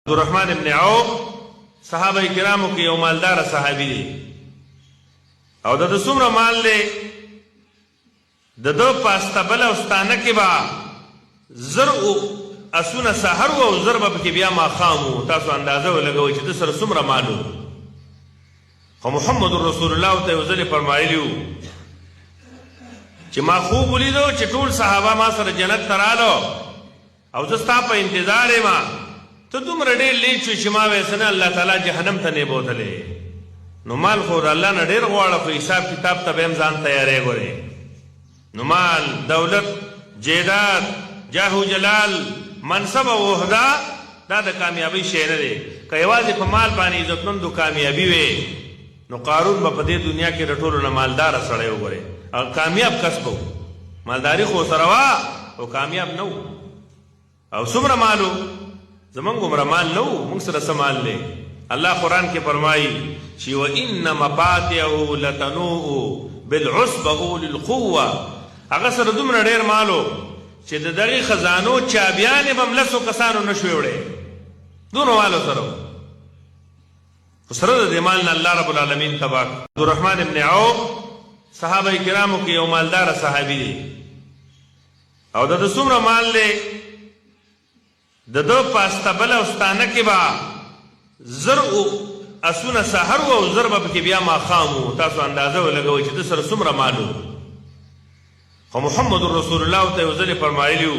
عبدالرحمن ابن عوف صحابه کرامو کې یو مالدار صحابي دی او د څومره مال دی د دو پاستبل او ستانه کې با زر اسونه سحر او ضرب کې بیا ما خامو تاسو اندازه ولګوي چې د سره څومره مالو خو محمد رسول الله ته وزل فرمایلیو چې ما خوب ولیدو چې ټول صحابه ما سره جنت ترالو او زستا په انتظار ما ته دومره ډېر لیک شو چې ما ویسنه الله تعالی جهنم ته نه بوتلې نو مال خو الله نه ډېر غواړه خو حساب کتاب ته به هم ځان تیارې ګورې نو مال دولت جیداد جاه و جلال منصب او عہده دا د کامیابی شی نه دی که یوازې په مال باندې عزتمندو کامیابي وي نو قارون به په دې دنیا کې د ټولو نه مالداره سړی وګورې او کامیاب کس به مالداري خو سره وه او کامیاب نه او څومره مالو زمونږ عمره مال نه و موږ سره څه مال دی الله قرآن کې فرمایي چې وان مفاتحه لتنوء بالعصبه اولي القوه هغه سره دومره ډېر مالو چې د دغې خزانو چابیانې به هم لسو کسانو نه شوې وړی دونه مالو سره خو سره د دې مال نه الله رب العالمین تباه عبدالرحمن ابن عوف صحابه کرامو کې یو مالدار صحابي دی او د څومره مال دی د دو پاستبل او ستانه کې با زر اسونه سحر او ضرب کې بیا ما خامو تاسو اندازه ولګوي چې د سره څومره مالو خو محمد رسول الله ته وزل فرمایلیو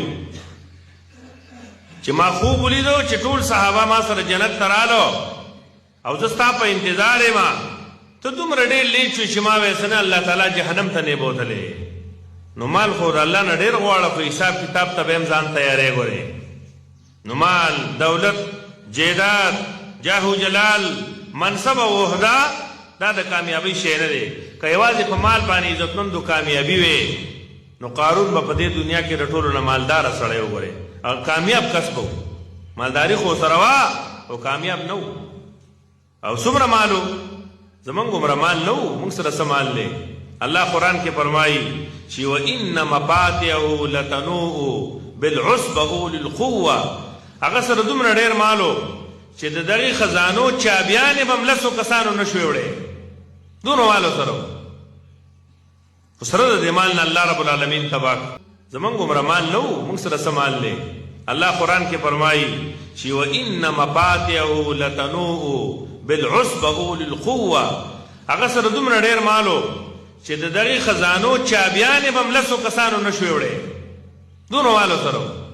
چې ما خوب ولیدو چې ټول صحابه ما سره جنت ترالو او زستا په انتظار ما ته دومره ډېر لیک شو چې ما ویسنه الله تعالی جهنم ته نه بوتلې نو مال خو الله نه ډېر غواړه خو حساب کتاب ته به هم ځان تیارې ګورې نو مال دولت جیداد جاه و جلال منصب او عہده دا د کامیابی شی نه دی که یوازې په مال باندې عزتمندو کامیابي وي نو قارون به په دې دنیا کې د ټولو نه مالداره سړی وګورې او کامیاب کس به مالداري خو سره وه او کامیاب نه او څومره مالو زمونږ عمره مال نه و موږ سره څه مال دی الله قرآن کې فرمایي چې وان مفاتحه لتنوء بالعصبه اولي القوه هغه سره دومره ډېر مالو چې د دغې خزانو چابیانې به هم لسو کسانو نه شوې وړی دونه مالو سره خو سره د دې مال نه الله رب العالمین تباه زمونږ عمره مال نه و موږ سره څه مال دی الله قرآن کې فرمایي چې وان مفاتحه لتنوء بالعصبه اولي القوه هغه سره دومره ډېر مالو چې د دغې خزانو چابیانې به هم لسو کسانو نه شوې وړی دونه مالو سره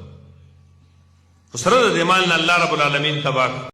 خو سره د دې مال نه الله رب العالمین تباه